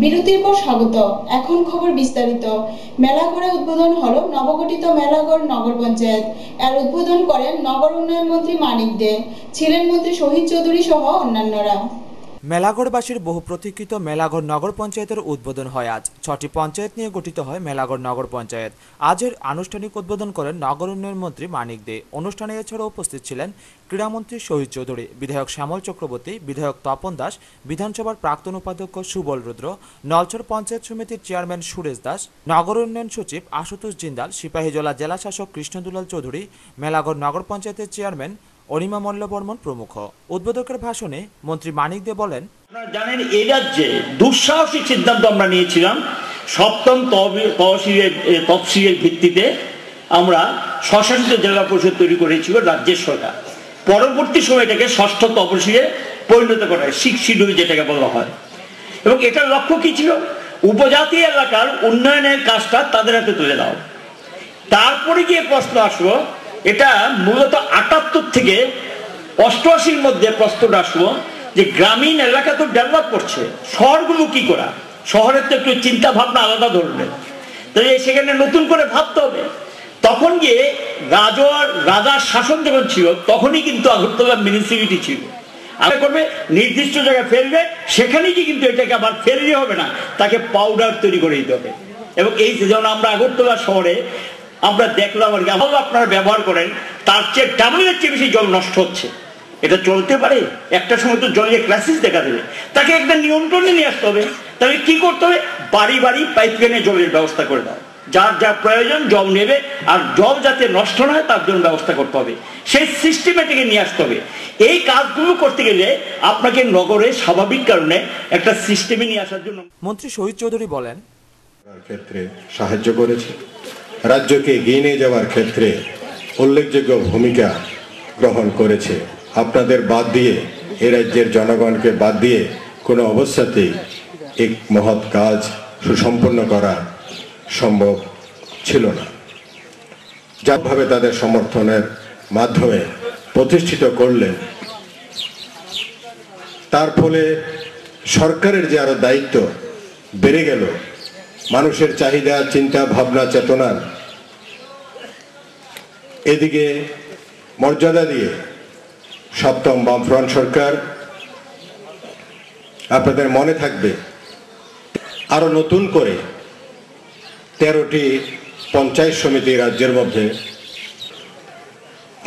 বিরতির পর স্বাগত। এখন খবর বিস্তারিত। মেলাঘরে উদ্বোধন হলো নবগঠিত মেলাঘর নগর পঞ্চায়েত। এর উদ্বোধন করেন নগর উন্নয়ন মন্ত্রী মানিক দে, ছিলেন মন্ত্রী শহীদ চৌধুরী সহ অন্যান্যরা। মেলাঘরবাসীর বহু প্রতীক্ষিত মেলাঘর নগর পঞ্চায়েতের উদ্বোধন হয় আজ। 6টি পঞ্চায়েত নিয়ে গঠিত হয় মেলাঘর নগর পঞ্চায়েত। আজের আনুষ্ঠানিক উদ্বোধন করেন নগর উন্নয়ন মন্ত্রী মানিক দে। অনুষ্ঠানে এছাড়াও উপস্থিত ছিলেন ক্রীড়ামন্ত্রী শহীদ চৌধুরী, বিধায়ক শ্যামল চক্রবর্তী, বিধায়ক তপন দাস, বিধানসভার প্রাক্তন উপাধ্যক্ষ সুবল রুদ্র, নলছর পঞ্চায়েত সমিতির চেয়ারম্যান সুরেশ দাস, নগর উন্নয়ন সচিব আশুতোষ জিন্দাল, সিপাহীজলা জেলা শাসক কৃষ্ণদুলাল চৌধুরী, মেলাঘর নগর পঞ্চায়েতের চেয়ারম্যান অনিমা মল্ল বর্মন প্রমুখ। উদ্বোধকের ভাষণে মন্ত্রী মানিক দে বলেন, আপনারা জানেন এই রাজ্যে দুঃসাহসিক সিদ্ধান্ত আমরা নিয়েছিলাম। সপ্তম তফসিলের ভিত্তিতে আমরা স্বশাসিত জেলা পরিষদ তৈরি করেছিল রাজ্যের সরকার। পরবর্তী সময়টাকে ষষ্ঠ তফসিলে পরিণত করা হয়, 6 শিডিউল যেটাকে বলা হয়। এবং এটার লক্ষ্য কি ছিল? উপজাতি এলাকার উন্নয়নের কাজটা তাদের হাতে তুলে দাও। তারপরে গিয়ে প্রশ্ন আসলো, এটা মূলত 78 থেকে 88-র মধ্যে প্রশ্নটা আসলো যে গ্রামীণ এলাকা তো ডেভেলপ করছে, শহরগুলো কি করা? শহরের তো একটু চিন্তা ভাবনা আলাদা ধরনের, তাই সেখানে নতুন করে ভাবতে হবে। তখন গিয়ে রাজার শাসন যখন ছিল তখনই কিন্তু আগরতলা মিউনিসিপ্যালিটি ছিল। আগে করবে নির্দিষ্ট জায়গায় ফেলবে, সেখানেই কি কিন্তু এটাকে আবার ফেললে হবে না, তাকে পাউডার তৈরি করে দিতে হবে। এবং এই যেমন আমরা আগরতলা শহরে আমরা দেখলাম আর কি, আপনারা ব্যবহার করেন তার চেয়ে ডাবলের চেয়ে বেশি জল নষ্ট হচ্ছে। এটা চলতে পারে? একটা সময় তো জলের ক্রাইসিস দেখা দেবে, তাকে একটা নিয়ন্ত্রণে নিয়ে আসতে হবে। তাহলে কি করতে হবে? বাড়ি বাড়ি পাইপলাইনে জলের ব্যবস্থা করে দাও, যার যা প্রয়োজন জল নেবে, আর জল যাতে নষ্ট না হয় তার জন্য ব্যবস্থা করতে হবে। সেই সিস্টেমেটিকে নিয়ে আসতে হবে। এই কাজগুলো করতে গেলে আপনাকে নগরে স্বাভাবিক কারণে একটা সিস্টেমে নিয়ে আসার জন্য মন্ত্রী শহীদ চৌধুরী বলেন, ক্ষেত্রে সাহায্য করেছে, রাজ্যকে এগিয়ে নিয়ে যাওয়ার ক্ষেত্রে উল্লেখযোগ্য ভূমিকা গ্রহণ করেছে। আপনাদের বাদ দিয়ে, এ রাজ্যের জনগণকে বাদ দিয়ে কোনো অবস্থাতেই এক মহৎ কাজ সুসম্পন্ন করা সম্ভব ছিল না। যাভাবে তাদের সমর্থনের মাধ্যমে প্রতিষ্ঠিত করলেন, তার ফলে সরকারের যে আরো দায়িত্ব বেড়ে গেল, মানুষের চাহিদা, চিন্তা ভাবনা, চেতনার এদিকে মর্যাদা দিয়ে সপ্তম বামফ্রন্ট সরকার, আপনাদের মনে থাকবে, আরো নতুন করে 13টি পঞ্চায়েত সমিতি রাজ্যের মধ্যে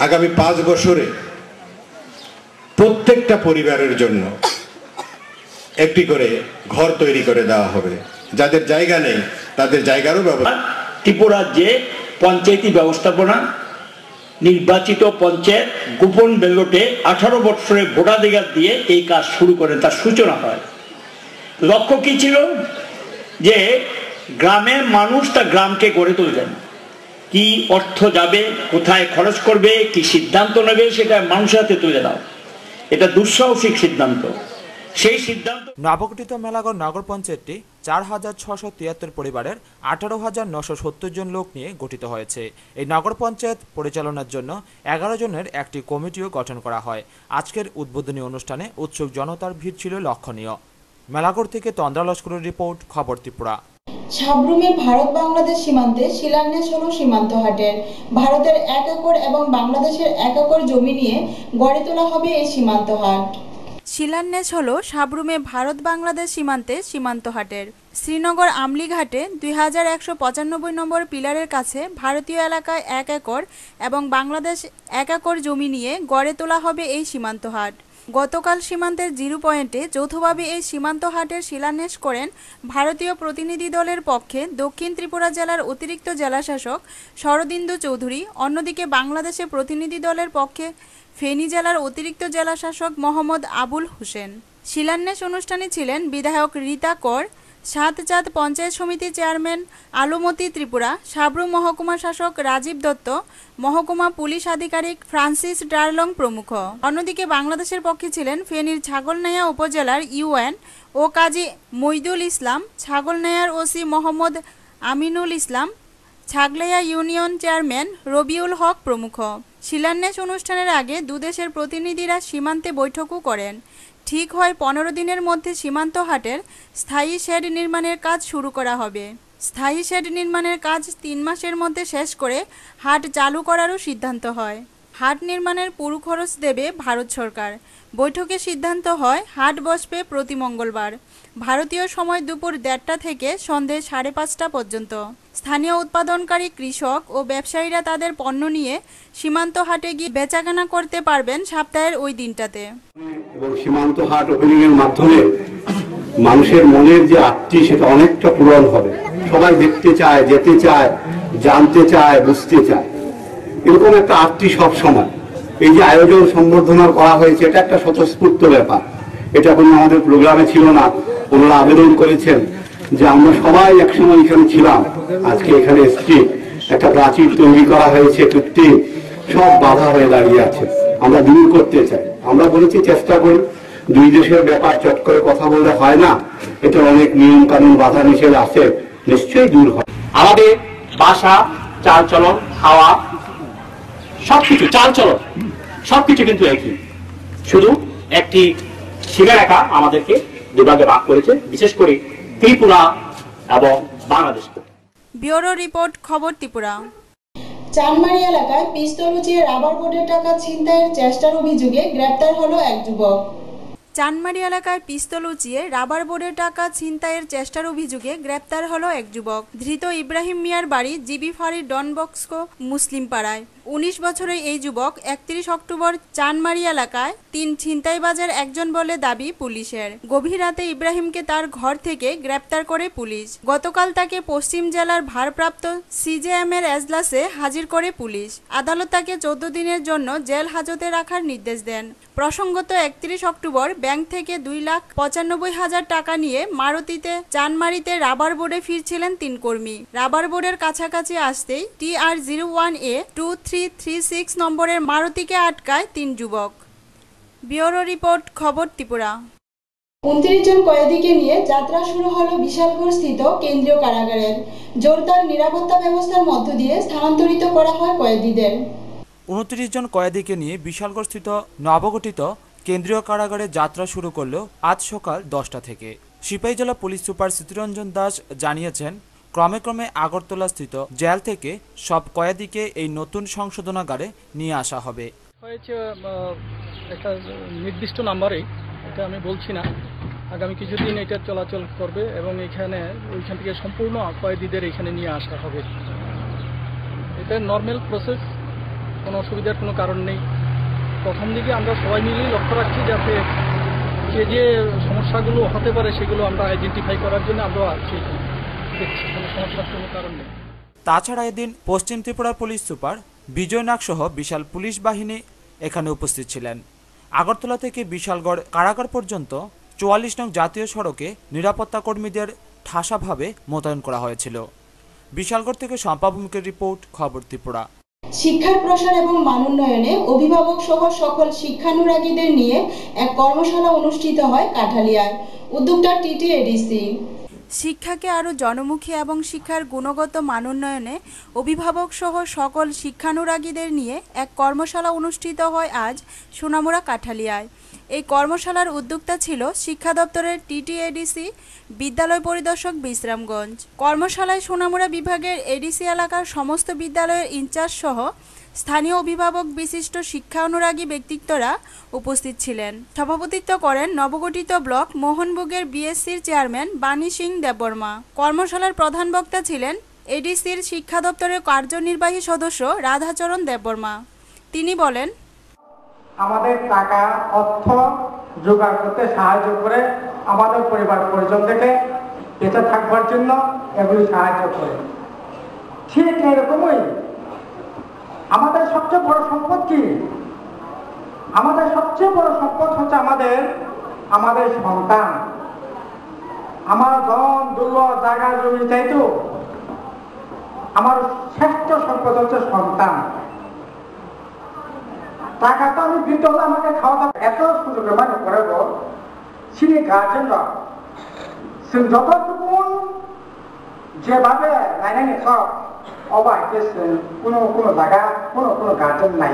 আগামী 5 বছরে প্রত্যেকটা পরিবারের জন্য একটি করে ঘর তৈরি করে দেওয়া হবে। যাদের জায়গা নেই তাদের জায়গারও ব্যবস্থা। ত্রিপুরার যে পঞ্চায়েতি ব্যবস্থাপনা, নির্বাচিত পঞ্চায়েত গোপন ব্যালটে 18 বছরের ভোটাধিকার দিয়ে এই কাজ শুরু করেন, তার সূচনা হয়। লক্ষ্য কি ছিল? যে গ্রামের মানুষ তার গ্রামকে গড়ে তুলবেন, কি অর্থ যাবে, কোথায় খরচ করবে, কি সিদ্ধান্ত নেবে, সেটা মানুষের হাতে তুলে দাও। এটা দুঃসাহসিক সিদ্ধান্ত। সেই সিদ্ধান্ত নবগঠিত মেলাঘর নগর পঞ্চায়েতটি 4673 পরিবারের 18,970 জন লোক নিয়ে গঠিত হয়েছে। এই নগর পঞ্চায়েত পরিচালনার জন্য 11 জনের একটি কমিটিও গঠন করা হয়। আজকের উদ্বোধনী অনুষ্ঠানে উৎসুক জনতার ভিড় ছিল লক্ষণীয়। মেলাঘর থেকে তন্দ্রা লস্করের রিপোর্ট, খবর ত্রিপুরা। সাবরুমে ভারত বাংলাদেশ সীমান্তে শিলান্যাস হল সীমান্ত হাটের। ভারতের 1 একর এবং বাংলাদেশের 1 একর জমি নিয়ে গড়ে তোলা হবে এই সীমান্ত হাট। শিলান্যাস হলো সাবরুমে ভারত বাংলাদেশ সীমান্তে সীমান্ত হাটের। শ্রীনগর আমলিঘাটে 2195 নম্বর পিলারের কাছে ভারতীয় এলাকায় 1 একর এবং বাংলাদেশ 1 একর জমি নিয়ে গড়ে তোলা হবে এই সীমান্ত হাট। গতকাল সীমান্তের জিরো পয়েন্টে যৌথভাবে এই সীমান্ত হাটের শিলান্যাস করেন ভারতীয় প্রতিনিধি দলের পক্ষে দক্ষিণ ত্রিপুরা জেলার অতিরিক্ত জেলাশাসক শরদিন্দু চৌধুরী। অন্যদিকে বাংলাদেশে প্রতিনিধি দলের পক্ষে ফেনী জেলার অতিরিক্ত জেলাশাসক মোহাম্মদ আবুল হোসেন। শিলান্যাস অনুষ্ঠানে ছিলেন বিধায়ক রীতা কর, সাতচাঁদ পঞ্চায়েত সমিতির চেয়ারম্যান আলুমতি ত্রিপুরা, সাবরুম মহকুমা শাসক রাজীব দত্ত, মহকুমা পুলিশ আধিকারিক ফ্রান্সিস ডার্লং প্রমুখ। অন্যদিকে বাংলাদেশের পক্ষে ছিলেন ফেনীর ছাগলনাইয়া উপজেলার ইউএন ও কাজী মইদুল ইসলাম, ছাগলনাইয়ার OC Mohammad Aminul Islam, ছাগলাইয়া union chairman Rabiul হক প্রমুখ। শিলান্যাস অনুষ্ঠানের আগে দুদেশের প্রতিনিধিরা সীমান্তে বৈঠকও করেন। ঠিক হয় 15 দিনের মধ্যে সীমান্ত হাটের স্থায়ী শেড নির্মাণের কাজ শুরু করা হবে। স্থায়ী শেড নির্মাণের কাজ 3 মাসের মধ্যে শেষ করে হাট চালু করারও সিদ্ধান্ত হয়। হাট নির্মাণের পুরো খরচ দেবে ভারত সরকার। বৈঠকে সিদ্ধান্ত হয় হাট বসবে প্রতি মঙ্গলবার, ভারতীয় সময় দুপুর 1:30টা থেকে সন্ধে 5:30টা পর্যন্ত। স্থানীয় উৎপাদনকারী কৃষক ও ব্যবসায়ীরা তাদের পণ্য নিয়ে সীমান্ত হাটে গিয়ে বেচাকেনা করতে পারবেন সপ্তাহের ওই দিনটাতে। এবং সীমান্ত হাট ওপেনিং এর মাধ্যমে মানুষের মনের যে আত্মী সেটা অনেকটা পূরণ হবে। সবাই দেখতে চায়, যেতে চায়, জানতে চায়, বুঝতে চায়, এরকম একটা আত্মী সব সময়। এই যে আয়োজন সম্বর্ধনা করা হয়েছে এটা একটা স্বতঃস্ফূর্ত ব্যাপার, এটা কোনো আমাদের প্রোগ্রামে ছিল না। ওনারা আবেদন করেছেন যে আমরা সবাই একসময় এখানে ছিলাম, আজকে এখানে এসছি, একটা প্রাচীর তৈরি করা হয়েছে, কৃত্রিম সব বাধা হয়ে দাঁড়িয়ে আছে, আমরা দূর করতে চাই। আমরা বলেছি চেষ্টা করি, দুই দেশের ব্যাপার চট করে কথা বললে হয় না, এটা অনেক নিয়ম কানুন বাধা নিষেধ আছে, নিশ্চয়ই দূর হয়। আমাদের বাসা, চালচলন, খাওয়া সবকিছু, চালচলন সবকিছু কিন্তু একই, শুধু একটি সীমারেখা আমাদেরকে দুভাগে ভাগ করেছে, বিশেষ করে ত্রিপুরা এবং বাংলাদেশ। ব্যুরো রিপোর্ট, খবর ত্রিপুরা। চানমারি এলাকায় পিস্তল উঁচিয়ে রাবার বোর্ডের টাকা ছিনতাইয়ের চেষ্টার অভিযোগে গ্রেপ্তার হলো এক যুবক। চানমারি এলাকায় পিস্তল উঁচিয়ে রাবার বোর্ডের টাকা ছিনতাইয়ের চেষ্টার অভিযোগে গ্রেপ্তার হলো এক যুবক। ধৃত ইব্রাহিম মিয়ার বাড়ি জিবি ফাঁড়ির ডন বস্কো মুসলিম পাড়ায়। 19 বছরের এই যুবক 31 অক্টোবর চানমারি এলাকায় 3 ছিনতাইবাজের একজন বলে দাবি পুলিশের। গভীর রাতে ইব্রাহিমকে তার ঘর থেকে গ্রেপ্তার করে পুলিশ। গতকাল তাকে পশ্চিম জেলার ভারপ্রাপ্ত সিজেএম এর এজলাসে হাজির করে পুলিশ। আদালত তাকে 14 দিনের জন্য জেল হাজতে রাখার নির্দেশ দেন। প্রসঙ্গত 31 অক্টোবর ব্যাংক থেকে 2,95,000 টাকা নিয়ে মারুতিতে চানমারিতে রাবার বোর্ডে ফিরছিলেন 3 কর্মী। রাবার বোর্ডের কাছাকাছি আসতেই TR01A 2336 নম্বরের মারুতিকে আটকায় 3 যুবক। ব্যুরো রিপোর্ট, খবর ত্রিপুরা। 29 জন কয়েদিকে নিয়ে যাত্রা শুরু হলো বিশালগড় স্থিত কেন্দ্রীয় কারাগারের। জোরদার নিরাপত্তা ব্যবস্থার মধ্য দিয়ে স্থানান্তরিত করা হয় কয়েদিদের। 29 জন কয়েদিকে নিয়ে বিশালগড় স্থিত নবগঠিত কেন্দ্রীয় কারাগারে যাত্রা শুরু করল আজ সকাল 10টা থেকে। সিপাহী জেলা পুলিশ সুপার স্মৃতিরঞ্জন দাস জানিয়েছেন, ক্রমে ক্রমে আগরতলা স্থিত জেল থেকে সব কয়েদিকে এই নতুন সংশোধনাগারে নিয়ে আসা হবে। হয়েছে একটা নির্দিষ্ট নাম্বারেই, এটা আমি বলছি না, আগামী কিছুদিন এটা চলাচল করবে এবং ওইখান থেকে সম্পূর্ণ কয়েদিদের এখানে নিয়ে আসা হবে। এটা নর্মাল প্রসেস, কোনো অসুবিধার কোনো কারণ নেই। প্রথম দিকে আমরা সবাই মিলেই লক্ষ্য রাখছি যাতে যে সমস্যাগুলো হতে পারে সেগুলো আমরা আইডেন্টিফাই করার জন্য আমরা দেখছি, কোনো সমস্যার কোনো কারণ নেই। তাছাড়া এদিন পশ্চিম ত্রিপুরার পুলিশ সুপার বিজয় নাগ সহ বিশাল পুলিশ বাহিনী এখানে উপস্থিত ছিলেন। আগরতলা থেকে বিশালগড় কারাগার পর্যন্ত 44 নং জাতীয় সড়কে নিরাপত্তা কর্মীদের ঠাসাভাবে মোতায়েন করা হয়েছিল। বিশালগড় থেকে শম্পা ভূমিকের রিপোর্ট, খবর ত্রিপুরা। শিক্ষার প্রসার এবং মানোন্নয়নে অভিভাবক সহ সকল শিক্ষানুরাগীদের নিয়ে এক কর্মশালা অনুষ্ঠিত হয় কাঠালিয়ায়। উদ্যোক্তা TTADC। শিক্ষাকে আরও জনমুখী এবং শিক্ষার গুণগত মানোন্নয়নে অভিভাবক সহ সকল শিক্ষানুরাগীদের নিয়ে এক কর্মশালা অনুষ্ঠিত হয় আজ সোনামুড়া কাঠালিয়ায়। এই কর্মশালার উদ্যোক্তা ছিল শিক্ষা দপ্তরের TTADC, বিদ্যালয় পরিদর্শক বিশ্রামগঞ্জ। কর্মশালায় সোনামুড়া বিভাগের ADC এলাকার সমস্ত বিদ্যালয়ের ইনচার্জ সহ স্থানীয় অভিভাবক বিশিষ্ট শিক্ষা অনুরাগী ব্যক্তিত্বরা উপস্থিত ছিলেন। সভাপতিত্ব করেন নবগঠিত ব্লক মোহনবুগের BSCর চেয়ারম্যান বাণী সিং দেববর্মা। কর্মশালার প্রধান বক্তা ছিলেন ADCর শিক্ষা দপ্তরের কার্যনির্বাহী সদস্য রাধাচরণ দেববর্মা। তিনি বলেন, আমাদের টাকা অর্থ জোগাড় করতে সাহায্য করে আমাদের পরিবার পরিজন থেকে বেঁচে থাকবার জন্য এগুলি সাহায্য করে। ঠিক এরকমই আমাদের সবচেয়ে বড় সম্পদ কি? আমাদের সবচেয়ে বড় সম্পদ হচ্ছে আমাদের সন্তান। আমার ধন দুর্লভ জায়গা জমি চাইতো, আমার শ্রেষ্ঠ সম্পদ হচ্ছে সন্তান। টাকা তো আমি দিতে হলে আমাকে খাওয়া দাওয়া এত সুযোগ মানে করে সিনি গার্জেনরা যতটুকু যেভাবে লাইনে সব অবাক কোনো কোনো জায়গা কোনো গার্জেন নাই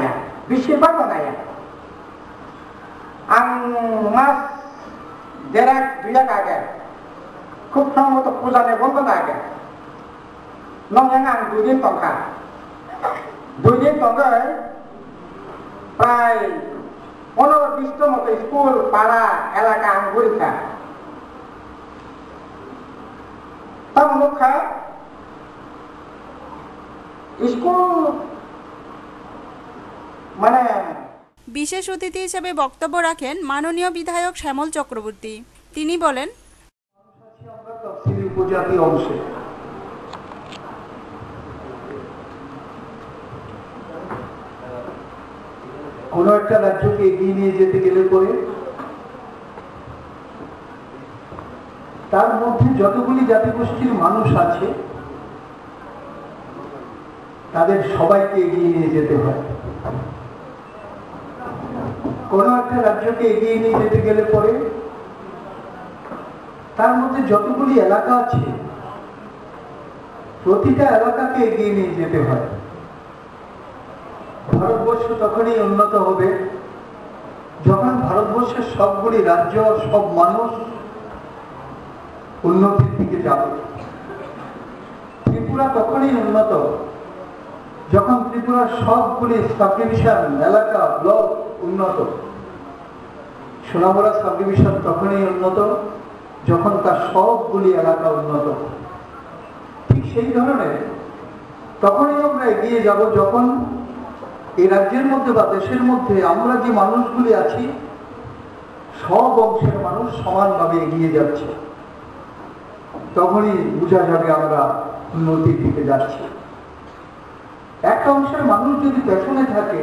বেশিরভাগও নাই আং মাস দেড় দুই আগে খুব সম্ভবত পূজা নেই বন্ধ আগে নং আং 2 দিন টঙ্কা 2 দিন টঙ্কায় প্রায় 15-20 মতো স্কুল পাড়া এলাকা আং পরীক্ষা তার মুখা স্কুল মানে বিশেষ অতিথি হিসেবে বক্তব্য রাখেন মাননীয় বিধায়ক শ্যামল চক্রবর্তী। তিনি বলেন, উপজাতি অংশে কোন একটা রাজ্যকে এগিয়ে নিয়ে যেতে গেলে পরে তার মধ্যে যতগুলি জাতিগোষ্ঠীর মানুষ আছে তাদের সবাইকে এগিয়ে নিয়ে যেতে হয়। কোন একটা রাজ্যকে এগিয়ে নিয়ে যেতে গেলে পরে তার মধ্যে যতগুলি এলাকা আছে প্রতিটা এলাকাকে এগিয়ে নিয়ে যেতে হয়। ভারতবর্ষ তখনই উন্নত হবে যখন ভারতবর্ষের সবগুলি রাজ্য সব মানুষ উন্নতির দিকে যাবে। ত্রিপুরা তখনই উন্নত যখন ত্রিপুরার সবগুলি সাব ডিভিশন এলাকা ব্লক উন্নত। সোনামুড়া সাব ডিভিশন তখনই উন্নত যখন তার সবগুলি এলাকা উন্নত। ঠিক সেই ধরনের তখনই আমরা এগিয়ে যাব যখন এই রাজ্যের মধ্যে বা দেশের মধ্যে আমরা যে মানুষগুলি আছি সব অংশের মানুষ সমানভাবে এগিয়ে যাচ্ছে। তখনই বোঝা যাবে আমরা উন্নতির দিকে যাচ্ছি। একটা অংশের মানুষ যদি পেছনে থাকে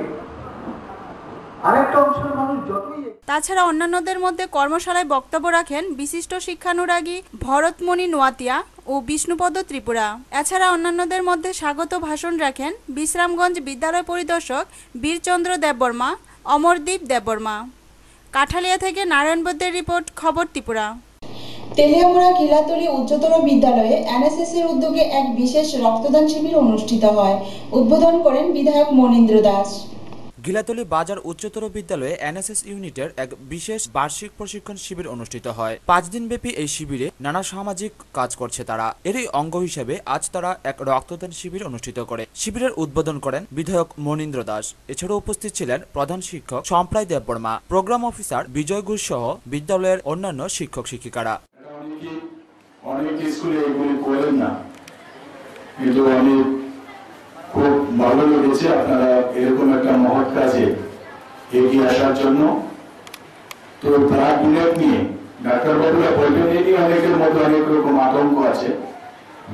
আরেকটা অংশের মানুষ যতই। তাছাড়া অন্যান্যদের মধ্যে কর্মশালায় বক্তব্য রাখেন বিশিষ্ট শিক্ষানুরাগী ভরতমণি নোয়াতিয়া ও বিষ্ণুপদ ত্রিপুরা। এছাড়া অন্যান্যদের মধ্যে স্বাগত ভাষণ রাখেন বিশ্রামগঞ্জ বিদ্যালয় পরিদর্শক বীরচন্দ্র দেববর্মা, অমরদীপ দেববর্মা। কাঠালিয়া থেকে নারায়ণ বৈদ্যের রিপোর্ট, খবর ত্রিপুরা। তেলিয়ামুড়া কিলাতলী উচ্চতর বিদ্যালয়ে এনএসএস এর উদ্যোগে এক বিশেষ রক্তদান শিবির অনুষ্ঠিত হয়। উদ্বোধন করেন বিধায়ক মনীন্দ্র দাস। গিলাতলী বাজার উচ্চতর বিদ্যালয়ে এনএসএস ইউনিটের এক বিশেষ বার্ষিক প্রশিক্ষণ শিবির অনুষ্ঠিত হয়। 5 দিনব্যাপী এই শিবিরে নানা সামাজিক কাজ করছে তারা। এরই অঙ্গ হিসেবে আজ তারা এক রক্তদান শিবির অনুষ্ঠিত করে। শিবিরের উদ্বোধন করেন বিধায়ক মনীন্দ্র দাস। এছাড়াও উপস্থিত ছিলেন প্রধান শিক্ষক সম্প্রায় দেববর্মা, প্রোগ্রাম অফিসার বিজয় ঘোষ সহ বিদ্যালয়ের অন্যান্য শিক্ষক শিক্ষিকারা। অনেক স্কুলে এগুলি করেন না, কিন্তু আমি খুব ভালো লেগেছে আপনারা এরকম একটা মহৎ কাজে এগিয়ে আসার জন্য। তো ব্লাড ডোনেট নিয়ে ডাক্তারবাবুরা বলবেন, এই নিয়ে অনেকের মধ্যে অনেক রকম আতঙ্ক আছে,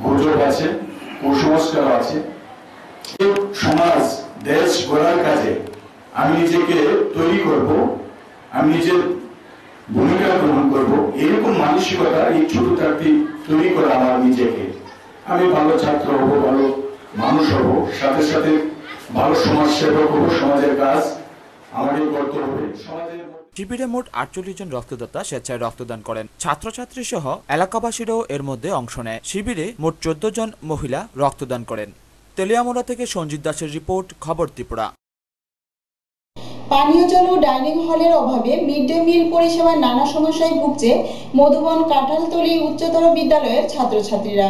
গুজব আছে, কুসংস্কার আছে। সমাজ দেশ গড়ার কাজে আমি নিজেকে তৈরি করব, আমি নিজের ভূমিকা গ্রহণ করব, এরকম মানসিকতা এই ছোট থাকতে তৈরি করা আমার নিজেকে। আমি ভালো ছাত্র হব, ভালো মানুষ হব, সাথে সাথে ভালো সমাজ সেবক হব। সমাজের কাজ আমাদের করতে হবে। সমাজের শিবিরে মোট 48 জন রক্তদাতা স্বেচ্ছায় রক্তদান করেন। ছাত্রছাত্রী সহ এলাকাবাসীরাও এর মধ্যে অংশ নেয়। শিবিরে মোট 14 জন মহিলা রক্তদান করেন। তেলিয়ামুড়া থেকে সঞ্জিত দাসের রিপোর্ট, খবর ত্রিপুরা। পানীয় জল ও ডাইনিং হলের অভাবে মিড ডে মিল পরিষেবার নানা সমস্যায় ভুগছে মধুবন কাঁঠালতলী উচ্চতর বিদ্যালয়ের ছাত্রছাত্রীরা।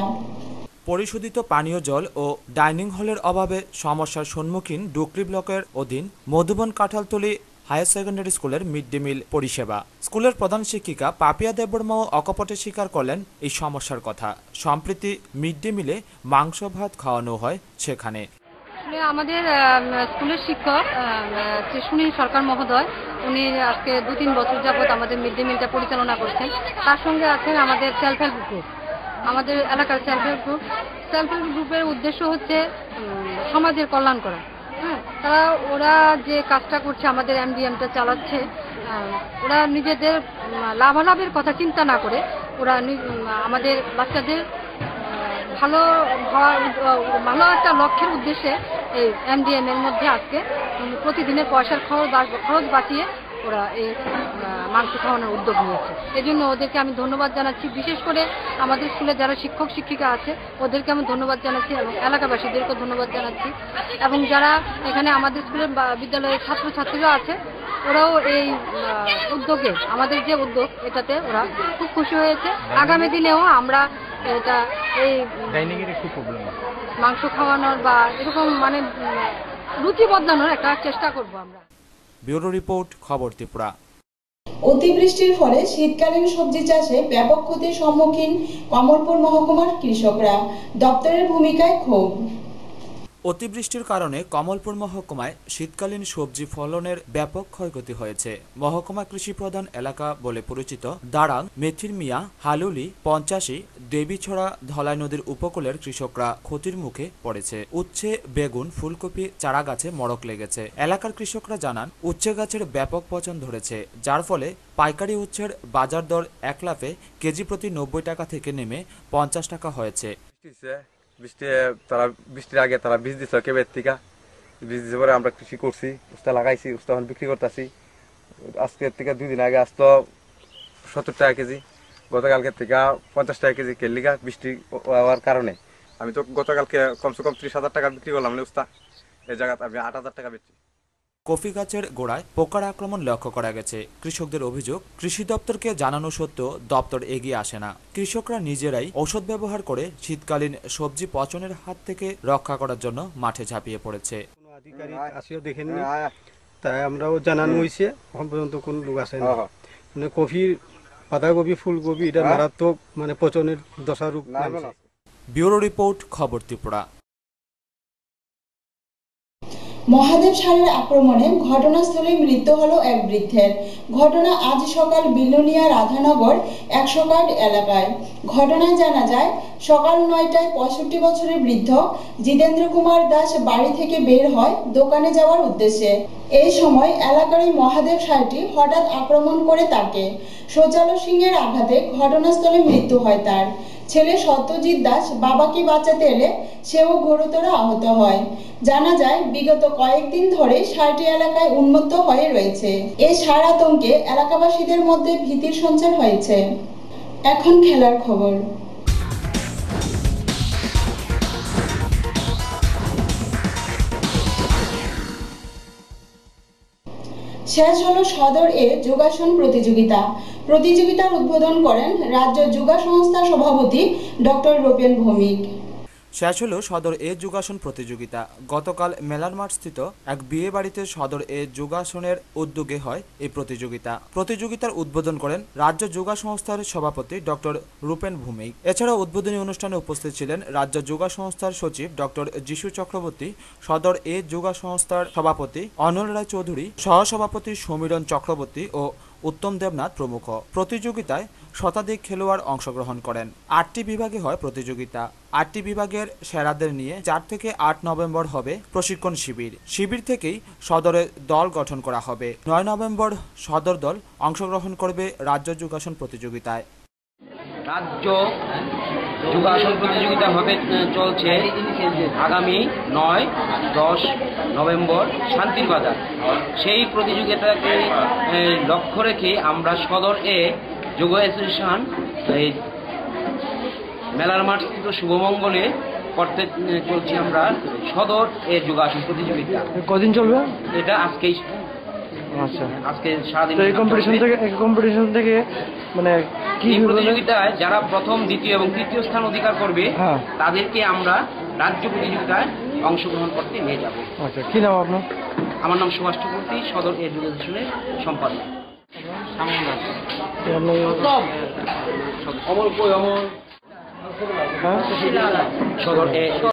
পরিশোধিত পানীয় জল ও ডাইনিং হলের অভাবে সমস্যার সম্মুখীন ডুকরি ব্লকের অধীন মধুবন কাঁঠালতলী হায়ার সেকেন্ডারি স্কুলের মিড ডে মিল পরিষেবা। স্কুলের প্রধান শিক্ষিকা পাপিয়া দেববর্মাও অকপটে স্বীকার করলেন এই সমস্যার কথা। সম্প্রতি মিড ডে মিলে মাংস ভাত খাওয়ানো হয় সেখানে। আমাদের স্কুলের শিক্ষক সুনীল সরকার মহোদয়, উনি আজকে 2-3 বছর যাবৎ আমাদের মিড ডে মিলটা পরিচালনা করছেন। তার সঙ্গে আছেন আমাদের সেলফ হেল্প গ্রুপ, আমাদের এলাকার self help group. Self help গ্রুপের উদ্দেশ্য হচ্ছে সমাজের কল্যাণ করা। হ্যাঁ, ওরা যে কাজটা করছে, আমাদের এমডিএমটা চালাচ্ছে, ওরা নিজেদের লাভালাভের কথা চিন্তা না করে ওরা আমাদের বাচ্চাদের ভালো একটা লক্ষ্যের উদ্দেশ্যে এই এমডিএম এর মধ্যে আজকে প্রতিদিনের পয়সার খরচ বাঁচিয়ে ওরা এই মাংস খাওয়ানোর উদ্যোগ নিয়েছে। এজন্য ওদেরকে আমি ধন্যবাদ জানাচ্ছি। বিশেষ করে আমাদের স্কুলে যারা শিক্ষক শিক্ষিকা আছে ওদেরকে আমি ধন্যবাদ জানাচ্ছি এবং এলাকাবাসীদেরকেও ধন্যবাদ জানাচ্ছি, এবং যারা এখানে আমাদের স্কুলের বিদ্যালয়ের ছাত্রছাত্রীরা আছে ওরাও এই উদ্যোগে, আমাদের যে উদ্যোগ এটাতে ওরা খুব খুশি হয়েছে। আগামী দিনেও আমরা এটা এই মাংস খাওয়ানোর বা এরকম মানে রুচি বদলানোর একটা চেষ্টা করব আমরা। ব্যুরো রিপোর্ট, খবর ত্রিপুরা। অতিবৃষ্টির ফলে শীতকালীন সবজি চাষে ব্যাপক ক্ষতির সম্মুখীন কমলপুর মহকুমার কৃষকরা, দপ্তরের ভূমিকায় ক্ষোভ। অতিবৃষ্টির কারণে কমলপুর মহকুমায় শীতকালীন সবজি ফলনের ব্যাপক ক্ষয়ক্ষতি হয়েছে। মহকুমা কৃষি প্রধান এলাকা বলে পরিচিত দারাং, মেথির মিয়া, হালুলি, 85, দেবীছড়া, ধলাই নদীর উপকূলের কৃষকরা ক্ষতির মুখে পড়েছে। উচ্ছে, বেগুন, ফুলকপি চারা গাছে মড়ক লেগেছে। এলাকার কৃষকরা জানান উচ্ছে গাছের ব্যাপক পচন ধরেছে, যার ফলে পাইকারি উচ্ছের বাজার দর এক লাফে কেজি প্রতি 90 টাকা থেকে নেমে 50 টাকা হয়েছে। বৃষ্টির আগে তারা বীজ দিচ্ছে কেবের থেকে, বীজ দিতে পরে আমরা কৃষি করছি, উস্তা লাগাইছি, উস্তা এখন বিক্রি করতেছি। আজকের থেকে 2 দিন আগে আসতো 70 টাকা কেজি, গতকালকে থেকে 50 টাকা কেজি। কেলিকা বৃষ্টি হওয়ার কারণে আমি তো গতকালকে কমসে কম 30,000 টাকা বিক্রি করলাম উস্তা, এই জায়গাতে আমি 8,000 টাকা বেচছি। কফি গাছের গোড়ায় পোকার আক্রমণ লক্ষ্য করা গেছে। কৃষকদের অভিযোগ, কৃষি দপ্তরকে জানানো সত্ত্বেও দপ্তর এগিয়ে আসে না। কৃষকরা নিজেরাই ঔষধ ব্যবহার করে শীতকালীন সবজি পচনের হাত থেকে রক্ষা করার জন্য মাঠে ঝাঁপিয়ে পড়েছে। তাই আমরাও জানানো হয়েছে, এখন পর্যন্ত কোন লোক আসেনি। মানে কফি, বাঁধাকপি, ফুলকপি এটা মারাত্মক মানে পচনের দশারূপ। ব্যুরো রিপোর্ট, খবর ত্রিপুরা। মহাদেব ষাঁড়ের আক্রমণে ঘটনাস্থলে মৃত্যু হলো এক বৃদ্ধের। ঘটনা আজ সকাল বিলুনিয়া রাধানগর 100 কার্ড এলাকায়। ঘটনায় জানা যায় সকাল 9টায় 65 বছরের বৃদ্ধ জিতেন্দ্র কুমার দাস বাড়ি থেকে বের হয় দোকানে যাওয়ার উদ্দেশ্যে। এই সময় এলাকার এই মহাদেব ষাঁড়টি হঠাৎ আক্রমণ করে তাকে। শৌচালয় সিংহের আঘাতে ঘটনাস্থলে মৃত্যু হয় তার। ছেলে সত্যজিৎ দাস বাবাকে বাঁচাতে এলে সেও গুরুতর আহত হয়। জানা যায় বিগত কয়েকদিন ধরে ষাঁড়টি এলাকায় উন্মত্ত হয়ে রয়েছে। এই ষাঁড় আতঙ্কে এলাকাবাসীদের মধ্যে ভীতির সঞ্চার হয়েছে। এখন খেলার খবর। শেষ হলো সদর এ যোগাসন প্রতিযোগিতা। প্রতিযোগিতার উদ্বোধন করেন রাজ্য যোগা সংস্থার সভাপতি ডক্টর রূপেন ভৌমিক। শেষ হলো সদর এ যোগাসন প্রতিযোগিতা। গতকাল মেলার মাঠ স্থিত এক বিয়ে বাড়িতে সদর এ যোগাসনের উদ্যোগে হয় এই প্রতিযোগিতা। প্রতিযোগিতার উদ্বোধন করেন রাজ্য যোগা সংস্থার সভাপতি ডক্টর রূপেন ভৌমিক। এছাড়া উদ্বোধনী অনুষ্ঠানে উপস্থিত ছিলেন রাজ্য যোগা সংস্থার সচিব ডক্টর যিশু চক্রবর্তী, সদর এ যোগা সংস্থার সভাপতি অনল রায় চৌধুরী, সহসভাপতি সমীরণ চক্রবর্তী ও উত্তম দেবনাথ প্রমুখ। প্রতিযোগিতায় শতাধিক খেলোয়াড় অংশগ্রহণ করেন। 8টি বিভাগে হয় প্রতিযোগিতা। 8টি বিভাগের সেরাদের নিয়ে 4 থেকে 8 নভেম্বর হবে প্রশিক্ষণ শিবির। শিবির থেকেই সদরে দল গঠন করা হবে। 9 নভেম্বর সদর দল অংশগ্রহণ করবে রাজ্য যোগাসন প্রতিযোগিতায়। রাজ্য যোগাসন প্রতিযোগিতা হবে চলছে আগামী 9-10 নভেম্বর শান্তির বাজার। সেই প্রতিযোগিতাকে লক্ষ্য রেখে আমরা সদর এ যোগ অ্যাসোসিয়েশন মেলার মাঠ স্থিত শুভমঙ্গলে করতে চলছি আমরা সদর এ যোগাসন প্রতিযোগিতা। কদিন চলবে এটা? আজকেই। আচ্ছা, আজকে সারাদিন। এই কম্পিটিশন থেকে মানে কি প্রতিযোগিতায় যারা প্রথম, দ্বিতীয় এবং তৃতীয় স্থান অধিকার করবে তাদেরকে আমরা রাজ্য প্রতিযোগিতায় অংশগ্রহণ করতে নিয়ে যাব। আচ্ছা, কি নাম আপনার? আমার নাম সুভাষ চক্রবর্তী, সদর এডুকেশনের সম্পাদক। সদর